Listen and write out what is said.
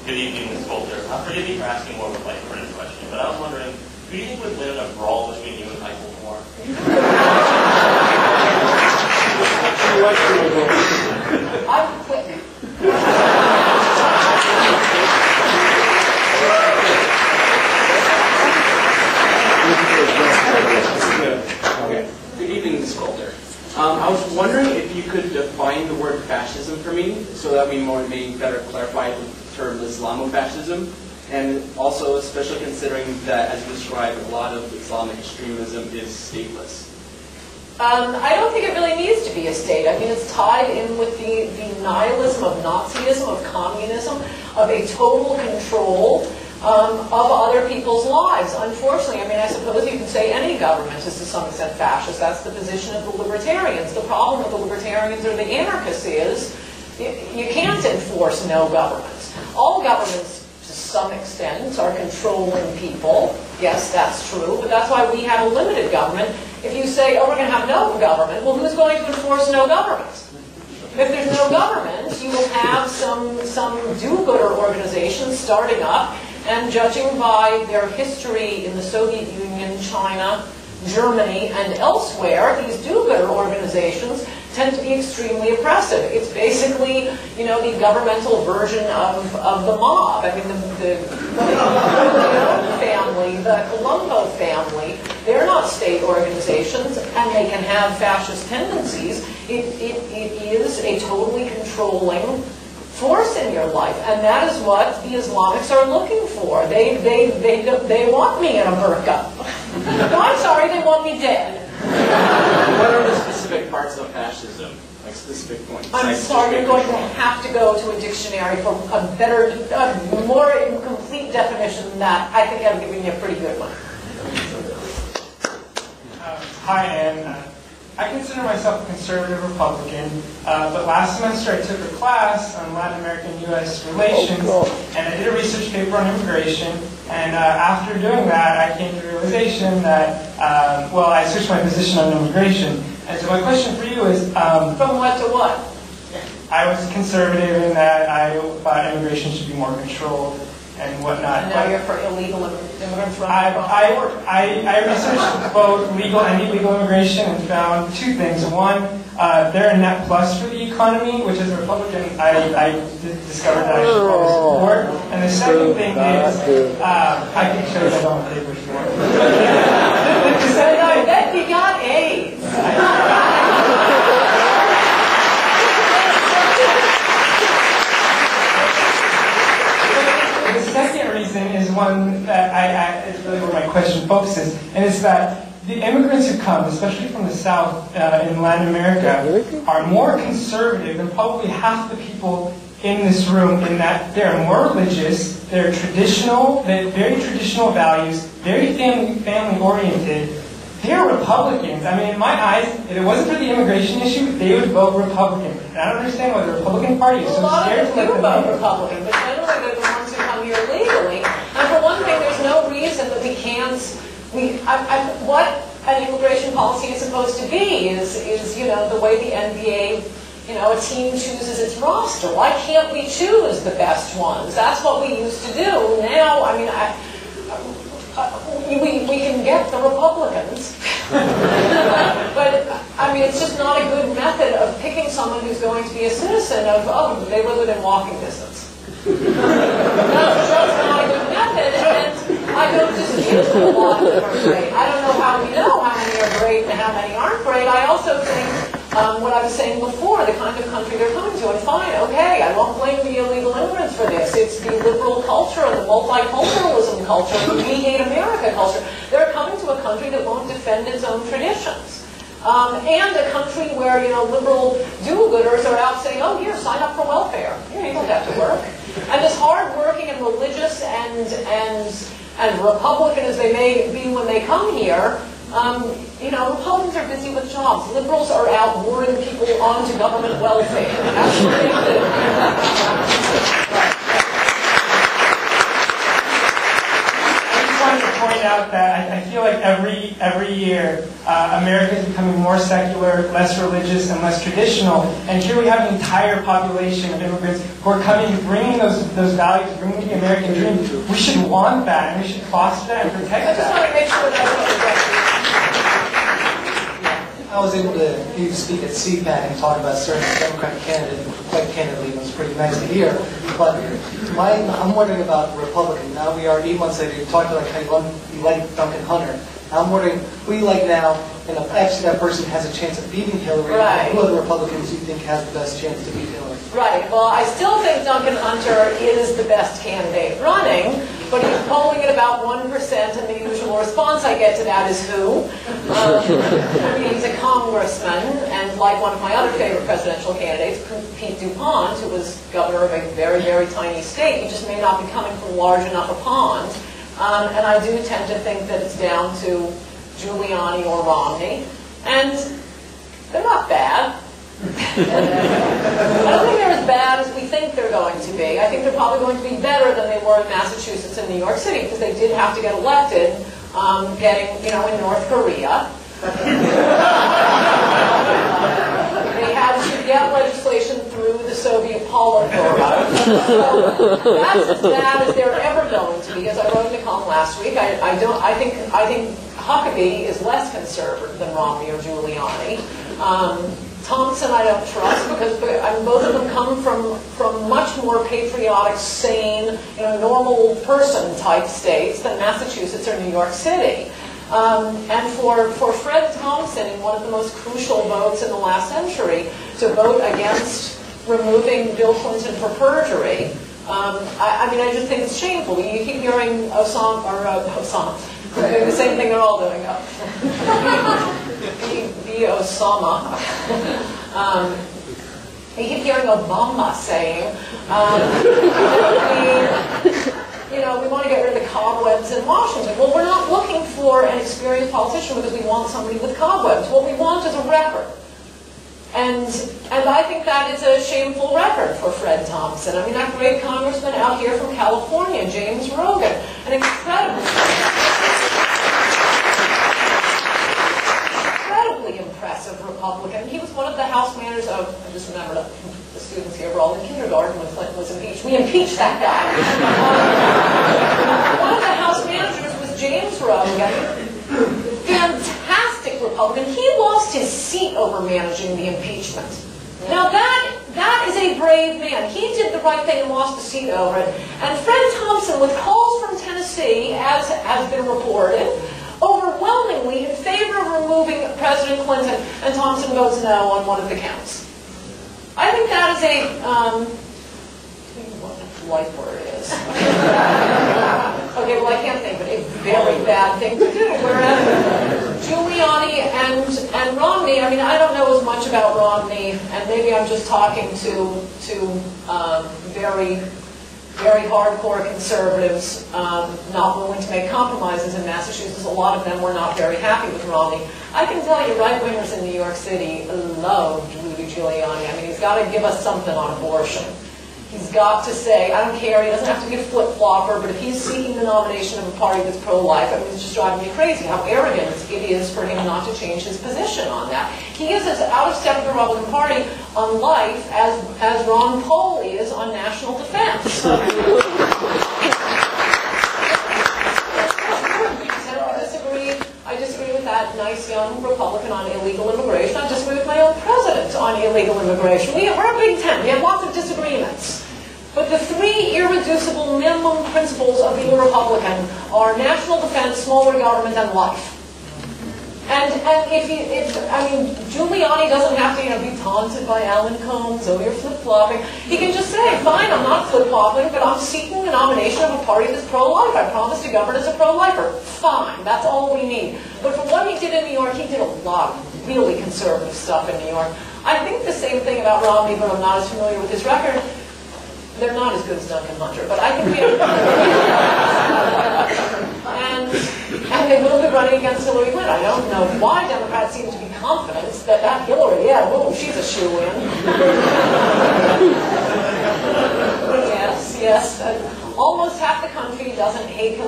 Good evening, Ms. Coulter. Forgive me for asking more of a lighthearted question, but I was wondering, who do you think would win in a brawl between you and Michael Moore? I would quit. Okay. Good evening, Ms. Coulter. I was wondering if you could define the word fascism for me, so that we may better clarify the term Islamofascism, and also especially considering that, as you described, a lot of Islamic extremism is stateless. I don't think it really needs to be a state. I mean, it's tied in with the nihilism of Nazism, of communism, of a total control of other people's lives. Unfortunately, I mean, I suppose you can say any government is to some extent fascist. That's the position of the libertarians. The problem with the libertarians or the anarchists is you can't enforce no government. All governments, to some extent, are controlling people. Yes, that's true, but that's why we have a limited government. If you say, oh, we're going to have no government, well, who's going to enforce no government? If there's no government, you will have some do-gooder organizations starting up, and judging by their history in the Soviet Union, China, Germany, and elsewhere, these do-gooder organizations tend to be extremely oppressive. It's basically, you know, the governmental version of the mob. I mean, the family, the Colombo family, they're not state organizations, and they can have fascist tendencies. It is a totally controlling force in your life, and that is what the Islamics are looking for. They want me in a burqa. I'm sorry, they want me dead. What are the specific parts of fascism? Like specific points? I'm sorry, you're going to have to go to a dictionary for a better, more complete definition than that. I think I'm giving you a pretty good one. Hi, Anne. I consider myself a conservative Republican, but last semester I took a class on Latin American-U.S. relations, and I did a research paper on immigration, and after doing that, I came to the realization that, well, I switched my position on immigration. And so my question for you is... From what to what? I was conservative in that I thought immigration should be more controlled and whatnot. And now you're for illegal immigrants running across the border. I researched both legal and illegal immigration and found two things. One, they're a net plus for the economy, which as a Republican, I discovered that I should always support. And the second thing is, I can show you that on the paper if you want. I bet you got AIDS. The second reason is one that is really where my question focuses, and it's that the immigrants who come, especially from the South in Latin America, are more conservative than probably half the people in this room, in that they're more religious, they're traditional, they have very traditional values, very family-oriented. They're Republicans. I mean, in my eyes, if it wasn't for the immigration issue, they would vote Republican. And I don't understand why the Republican Party is so scared to let them vote Republican, but generally they're the ones who come here legally. And for one thing, there's no reason that we can't. What an immigration policy is supposed to be is you know, the way the NBA, you know, a team chooses its roster. Why can't we choose the best ones? That's what we used to do. Now, I mean, we can get the Republicans, but I mean, it's just not a good method of picking someone who's going to be a citizen of, oh, they live within walking distance. That's not a good method, and I don't dispute a lot of them are great. I don't know how we know how many are great and how many aren't great. I also think what I was saying before, the kind of country they're coming to, and fine, okay, I won't blame the illegal immigrants for this. It's the liberal culture and the multiculturalism culture, the We Hate America culture. They're coming to a country that won't defend its own traditions. And a country where, you know, liberal do-gooders are out saying, oh, here, sign up for welfare. Here, you don't have to work. And as hard-working and religious and Republican as they may be when they come here, you know, Republicans are busy with jobs. Liberals are out luring people onto government welfare. That's what they do. I just wanted to point out that I feel like every year, America is becoming more secular, less religious, and less traditional. And here we have an entire population of immigrants who are coming, bringing those values, bringing the American dream. We should want that, and we should foster that and protect I just want to that. make sure that's I was able to hear you speak at CPAC and talk about certain Democratic candidate quite candidly. It was pretty nice to hear. But I'm wondering about Republican. Now we are 8 months later. You talked about how you like Duncan Hunter. I'm wondering who you like now, and if actually that person has a chance of beating Hillary. Right. Who are the Republicans you think has the best chance to beat Hillary? Right. Well, I still think Duncan Hunter is the best candidate running, but he's polling at about 1%, and the usual response I get to that is who? I mean, he's a congressman, and like one of my other favorite presidential candidates, Pete DuPont, who was governor of a very, very tiny state, he just may not be coming from large enough a pond. And I do tend to think that it's down to Giuliani or Romney, and they're not bad. I don't think they're as bad as we think they're going to be. I think they're probably going to be better than they were in Massachusetts and New York City, because they did have to get elected, in North Korea. They had to get legislation through the Soviet Politburo. So that's as bad as they're ever going to be. As I wrote in the column last week, I think Huckabee is less conservative than Romney or Giuliani. Thompson I don't trust, because both of them come from much more patriotic, sane, normal person type states than Massachusetts or New York City. And for Fred Thompson, in one of the most crucial votes in the last century, to vote against removing Bill Clinton for perjury, I just think it's shameful. You keep hearing Osama. They're doing the same thing they're all doing. Be Osama. You keep hearing Obama saying, we want to get rid of the cobwebs in Washington. Well, we're not looking for an experienced politician because we want somebody with cobwebs. What we want is a record. And I think that is a shameful record for Fred Thompson. I mean, that great congressman out here from California, James Rogan, an incredibly impressive Republican. He was one of the House managers of, I just remembered the students here were all in kindergarten when Clinton was impeached. We impeached that guy. One of the House managers was James Rogan. Fantastic Republican. He lost his seat over managing the impeachment. Now that is a brave man. He did the right thing and lost the seat over it. And Fred Thompson, with calls from Tennessee, as has been reported, overwhelmingly in favor of removing President Clinton, and Thompson votes no on one of the counts. I think that is what the polite word is. Okay, well I can't think of it. A very bad thing to do. Whereas Giuliani and Romney, I mean, I don't know as much about Romney, and maybe I'm just talking to very hardcore conservatives not willing to make compromises in Massachusetts. A lot of them were not very happy with Romney. I can tell you right-wingers in New York City love Rudy Giuliani. I mean, he's got to give us something on abortion. He's got to say, I don't care, he doesn't have to be a flip-flopper, but if he's seeking the nomination of a party that's pro-life, I mean, it's just driving me crazy how arrogant it is for him not to change his position on that. He is as out of step with the Republican Party on life as Ron Paul is on national defense. I disagree with that nice young Republican on illegal immigration. I disagree with my own president on illegal immigration. We're a big tent. We have lots of disagreements. But the three irreducible minimum principles of being a Republican are national defense, smaller government, and life. And Giuliani doesn't have to be taunted by Alan Combs, oh, you're flip-flopping. He can just say, fine, I'm not flip-flopping, but I'm seeking the nomination of a party that's pro-life. I promise to govern as a pro-lifer. Fine, that's all we need. But for what he did in New York, he did a lot of really conservative stuff in New York. I think the same thing about Romney, but I'm not as familiar with his record. They're not as good as Duncan Hunter, but I think we have... and they will be running against Hillary Clinton. I don't know why Democrats seem to be confident that Hillary, she's a shoo-in. Yes. Almost half the country doesn't hate Hillary.